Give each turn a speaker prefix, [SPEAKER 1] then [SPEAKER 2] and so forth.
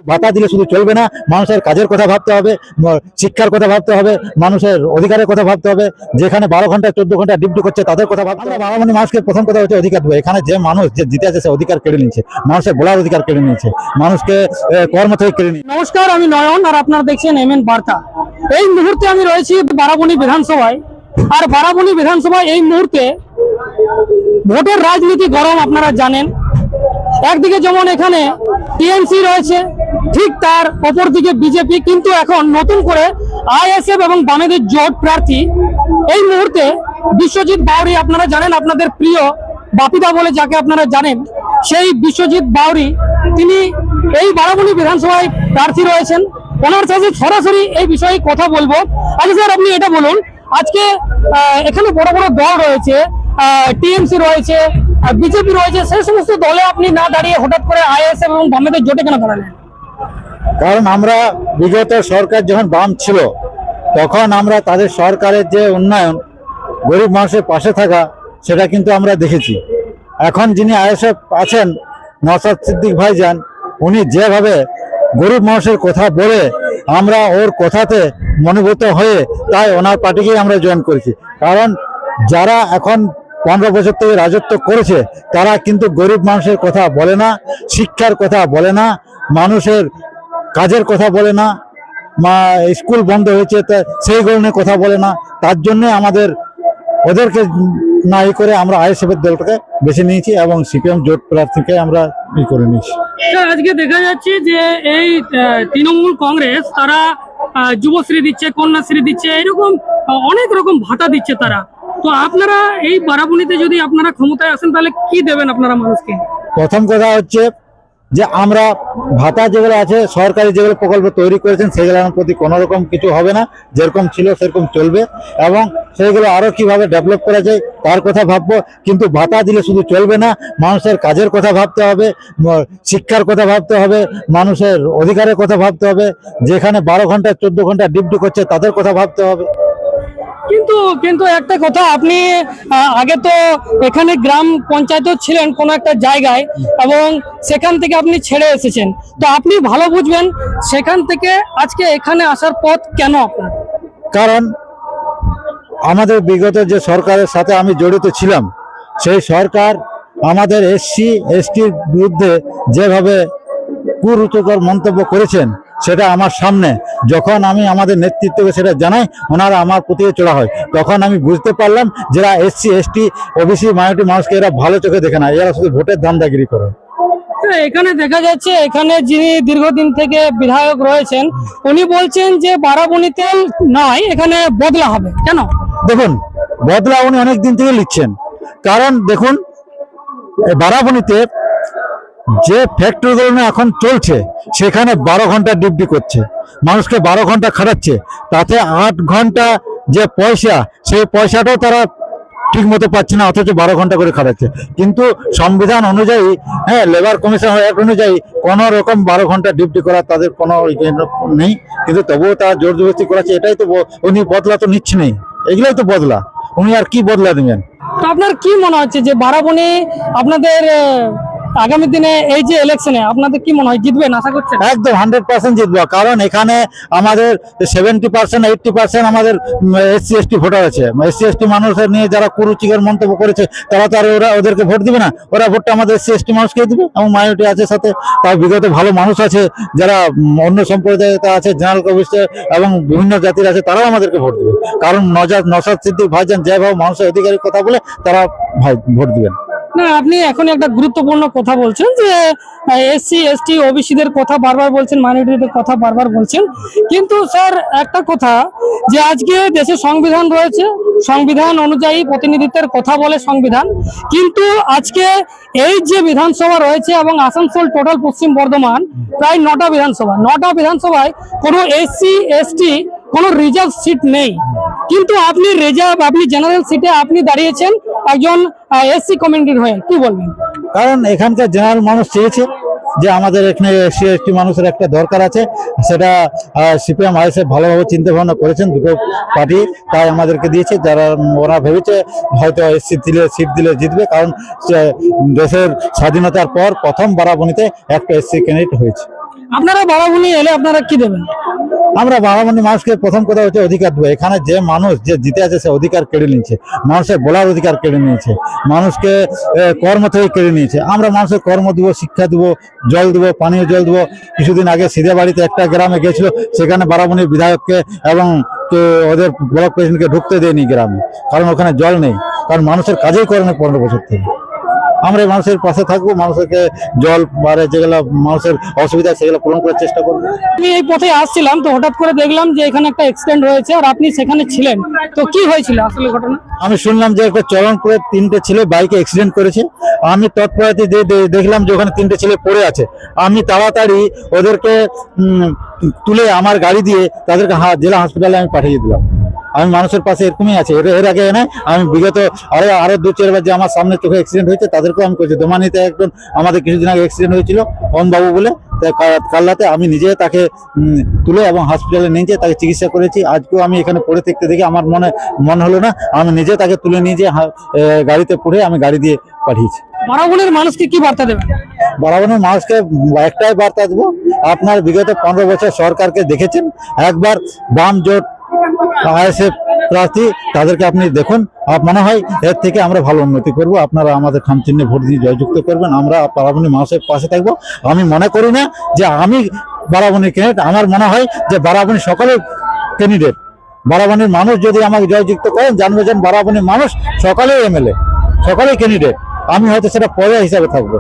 [SPEAKER 1] ভাতা দিলে শুধু চলবে না, মানুষের কাজের কথা ভাবতে হবে, শিক্ষার কথা ভাবতে হবে, মানুষের অধিকারের কথা ভাবতে হবে। যেখানে 12 ঘন্টা 14 ঘন্টা ডিউটি করছে তাদের কথা ভাবতে হবে। বাবা মানুষকে প্রথম কথা হচ্ছে অধিকার দেবো। এখানে যে মানুষ যে জিতে আছে সে অধিকার কেড়ে নিচ্ছে, মানুষের বলার অধিকার কেড়ে নিচ্ছে, মানুষকে কর্ম থেকে কেড়ে নিচ্ছে।
[SPEAKER 2] নমস্কার, আমি নয়ন আর আপনারা দেখছেন এমএন বার্তা। এই মুহূর্তে আমি রয়েছি বারাবণী বিধানসভায়। আর বারাবণী বিধানসভায় এই মুহূর্তে ভোটের রাজনীতি গরম, আপনারা জানেন। একদিকে যেমন এখানে টিএমসি রয়েছে, ঠিক তার অপর দিকে বিজেপি, কিন্তু এখন নতুন করে আইএসএফ এবং বামেদের জোট প্রার্থী এই মুহূর্তে বিশ্বজিৎ বাউরি, আপনারা জানেন, আপনাদের প্রিয় বাপিদা বলে যাকে আপনারা জানেন, সেই বিশ্বজিৎ বাউরি তিনি এই বারাবণী বিধানসভায় প্রার্থী রয়েছেন। ওনার সাথে সরাসরি এই বিষয়ে কথা বলবো। আচ্ছা স্যার, আপনি এটা বলুন, আজকে এখানে বড় বড় দল রয়েছে, টিএমসি রয়েছে, বিজেপি রয়েছে, সেই সমস্ত দলে আপনি না দাঁড়িয়ে হঠাৎ করে আইএসএফ এবং বামেদের জোটে কেন দাঁড়ালেন?
[SPEAKER 1] কারণ আমরা বিগত সরকার যখন বাম ছিল তখন আমরা তাদের সরকারের যে উন্নয়ন, গরিব মানুষের পাশে থাকা, সেটা কিন্তু আমরা দেখেছি। এখন যিনি আইএসএফ আছেন নওশাদ সিদ্দিক ভাইজান, উনি যেভাবে গরিব মানুষের কথা বলে আমরা ওর কথাতে মনোভূত হয়ে তাই ওনার পার্টিকেই আমরা জয়েন করেছি। কারণ যারা এখন 15 বছর থেকে রাজত্ব করেছে তারা কিন্তু গরিব মানুষের কথা বলে না, শিক্ষার কথা বলে না, মানুষের কাজের কথা বলে না, স্কুল বন্ধ হয়েছে সেইগুলো নিয়ে কথা বলে না। তার জন্য আমাদের ওদেরকে না করে আমরা আইএসএফের দলটাকে বেছে নিয়েছি এবং সিপিএম জোট প্রার্থীকে আমরা করে নিয়েছি।
[SPEAKER 2] আজকে দেখা যাচ্ছে যে এই তৃণমূল কংগ্রেস তারা যুবশ্রী দিচ্ছে, কন্যাশ্রী দিচ্ছে, এরকম অনেক রকম ভাতা দিচ্ছে তারা। তো আপনারা এই বারাবণীতে যদি আপনারা ক্ষমতায় আসেন তাহলে কি দেবেন আপনারা মানুষকে?
[SPEAKER 1] প্রথম কথা হচ্ছে যে আমরা ভাতা যেগুলো আছে, সরকারি যেগুলো প্রকল্প তৈরি করেছেন সেগুলোর প্রতি কোনো রকম কিছু হবে না, যেরকম ছিল সেরকম চলবে এবং সেইগুলো আরো কিভাবে ডেভেলপ করা যায় তার কথা ভাববো। কিন্তু ভাতা দিলে শুধু চলবে না, মানুষের কাজের কথা ভাবতে হবে, শিক্ষার কথা ভাবতে হবে, মানুষের অধিকারের কথা ভাবতে হবে। যেখানে 12 ঘন্টা 14 ঘন্টা ডিউটি করছে তাদের কথা ভাবতে হবে।
[SPEAKER 2] কিন্তু একটা কথা, আপনি আগে তো এখানে গ্রাম পঞ্চায়েত ছিলেন কোন একটা জায়গায় এবং সেখান থেকে আপনি ছেড়ে এসেছেন, তো আপনি ভালো বুঝবেন সেখান থেকে আজকে এখানে আসার পথ কেন আপনার?
[SPEAKER 1] কারণ আমাদের বিগত যে সরকারের সাথে আমি জড়িত ছিলাম, সেই সরকার আমাদের এসসি এসটির বিরুদ্ধে যেভাবে কুরুচিকর মন্তব্য করেছেন সেটা আমার সামনে যখন আমি আমাদের নেতৃত্বকে সেটা জানাই, ওনারা আমার প্রতি চড়া হয়, তখন আমি বুঝতে পারলাম যারা এসসি এসটি ওবিসি মাইনরিটি মানুষকে এরা ভালো চোখে দেখে না, এরা শুধু ভোটের ধান্দাগিরি করে।
[SPEAKER 2] এখানে দেখা যাচ্ছে এখানে যিনি দীর্ঘদিন থেকে বিধায়ক রয়েছেন উনি বলছেন যে বারাবণীতে নয়, এখানে বদলা হবে। কেন?
[SPEAKER 1] দেখুন, বদলা উনি অনেক দিন থেকে লিখছেন। কারণ দেখুন, বারাবণীতে যে ফ্যাক্টরিগুলো এখন চলছে সেখানে 12 ঘন্টা ডিউটি করছে, মানুষকে 12 ঘন্টা খাটাচ্ছে, তাতে 8 ঘন্টা যে পয়সা সেই পয়সাটাও তারা ঠিক মতো পাচ্ছে না, অথচ 12 ঘন্টা করে খাটাচ্ছে। কিন্তু সংবিধান অনুযায়ী, লেবার কমিশন অ্যাক্ট অনুযায়ী কোনো রকম 12 ঘন্টা ডিউটি করার তাদের কোনো নেই, কিন্তু তবুও তারা জোর জবরদস্তি করাচ্ছে। এটাই তো উনি বদলা তো নিচ্ছে নেই, এগুলোই তো বদলা, উনি আর কি বদলা দেবেন?
[SPEAKER 2] তো আপনার কি মনে হচ্ছে যে বারাবণী আপনাদের আগামী দিনে এই যে ইলেকশনে আপনাদের কি মনে হয় জিতবেন? আশা করছেন?
[SPEAKER 1] একদম 100% জিতবো। কারণ এখানে আমাদের 70% 80% আমাদের এসসি এসটি ভোটার আছে। এসসি এসটি মানুষের নিয়ে যারা কুরুচিকর মন্তব্য করেছে তারা তো আর ওদেরকে ভোট দিবে না, ওরা ভোটটা আমাদের এসসি এসটি মানুষকে দিবে এবং মাইনরিটি আছে সাথে, তার বিগত ভালো মানুষ আছে যারা অন্য সম্প্রদায়ের আছে, জেনারেল কমিশন এবং বিভিন্ন জাতির আছে, তারাও আমাদেরকে ভোট দিবে। কারণ নওশাদ সিদ্দিক ভাইজান যেভাবে মানুষের অধিকারের কথা বলে তারা ভোট দিবেন
[SPEAKER 2] না। আপনি এখন একটা গুরুত্বপূর্ণ কথা বলছেন যে এসসি এসটি ওবিসিদের কথা বারবার বলছেন, মাইনরিটিদের কথা বারবার বলছেন, কিন্তু স্যার একটা কথা যে আজকে দেশে সংবিধান রয়েছে, সংবিধান অনুযায়ী প্রতিনিধিত্বের কথা বলে সংবিধান, কিন্তু আজকে এই যে বিধানসভা রয়েছে এবং আসানসোল টোটাল পশ্চিম বর্ধমান প্রায় 9টা বিধানসভা, 9টা বিধানসভায় কোনো এসসি এসটি কোনো রিজার্ভ সিট নেই, কিন্তু আপনি জেনারেল সিটে আপনি দাঁড়িয়েছেন একজন এসসি কমিউনিটির হয়ে, কি বলবেন?
[SPEAKER 1] কারণ এখানকার জেনারেল মানুষ চেয়েছে যে আমাদের এখানে এসসি এসটি মানুষের একটা দরকার আছে, সেটা সিপিএম আইএসএফ ভালোভাবে চিন্তা ভাবনা করেছেন দুটো পার্টি, তাই আমাদেরকে দিয়েছে। যারা ওরা ভেবেছে হয়তো এসসি সিট দিলে জিতবে, কারণ দেশের স্বাধীনতার পর প্রথম বারাবণীতে একটা এসসি ক্যান্ডিডেট হয়েছে।
[SPEAKER 2] আপনারা বারাবণী এলে আপনারা কি দেবেন?
[SPEAKER 1] আমরা বারাবণী মানুষকে প্রথম কথা হচ্ছে অধিকার দেবো। এখানে যে মানুষ যে জিতে আছে সে অধিকার কেড়ে নিয়েছে, মানুষের বলার অধিকার কেড়ে নিয়েছে, মানুষকে কর্ম থেকে কেড়ে নিয়েছে। আমরা মানুষের কর্ম দেবো, শিক্ষা দেবো, জল দেবো, পানীয় জল দেবো। কিছুদিন আগে সিধে বাড়িতে একটা গ্রামে গেছিল, সেখানে বারাবণীর বিধায়ককে এবং ওদের ব্লক প্রেসিডেন্টকে ঢুকতে দেয়নি গ্রামে, কারণ ওখানে জল নেই। কারণ মানুষের কাজেই করে না 15 বছর থেকে। আমরা এই মানুষের পাশে থাকবো, মানুষকে জল মানে যেগুলো মানুষের অসুবিধা সেগুলো পূরণ করার চেষ্টা করবো।
[SPEAKER 2] আমি এই পথে আসছিলাম, তো হঠাৎ করে দেখলাম যে এখানে একটা অ্যাক্সিডেন্ট হয়েছে আর আপনি সেখানে ছিলেন, তো কি হয়েছিল আসলে ঘটনা?
[SPEAKER 1] আমি শুনলাম যে একটা চলনপুরে 3টে ছেলে বাইকে অ্যাক্সিডেন্ট করেছে। আমি তৎপরতে দেখলাম যে ওখানে 3টে ছেলে পড়ে আছে। আমি তাড়াতাড়ি ওদেরকে তুলে আমার গাড়ি দিয়ে তাদেরকে জেলা হসপিটালে আমি পাঠিয়ে দিলাম। আমি মানুষের পাশে এরকমই আছে। এর আগে এনে আমি বিগত আরো 2-4 বার যে আমার সামনে চোখে অ্যাক্সিডেন্ট হয়েছে তাদেরকেও আমি করছি। দোমানিতে একজন আমাদের কিছুদিন আগে অ্যাক্সিডেন্ট হয়েছিল ওম বাবু বলে, তাই কাল্লাতে আমি নিজে তাকে তুলে এবং হসপিটালে নিয়ে যেয়ে তাকে চিকিৎসা করেছি। আজকেও আমি এখানে পড়ে থাকতে দেখি আমার মনে হলো না, আমি নিজে তাকে তুলে নিয়ে যেয়ে গাড়িতে পড়ে আমি গাড়ি দিয়ে পাঠিয়েছি।
[SPEAKER 2] বারাবণীর মানুষকে কি বার্তা দেবেন?
[SPEAKER 1] বারাবণীর মানুষকে একটাই বার্তা দেবো, আপনার বিগত 15 বছর সরকারকে দেখেছেন, একবার বাম জোট আইএসএফ প্রার্থী তাদেরকে আপনি দেখুন, মনে হয় এর থেকে আমরা ভালো উন্নতি করব। আপনারা আমাদের খামচিহ্নে ভোট দিয়ে জয়যুক্ত করবেন, আমরা বারাবণী মানুষের পাশে থাকবো। আমি মনে করি না যে আমি বারাবণীর ক্যান্ডিডেট, আমার মনে হয় যে বারাবণী সকলের ক্যান্ডিডেট। বারাবণীর মানুষ যদি আমাকে জয়যুক্ত করেন, জানবে যে বারাবণীর মানুষ সকালেই এমএলএ, সকালেই ক্যান্ডিডেট। আমি হয়তো সেটা পরে হিসাবে থাকবো।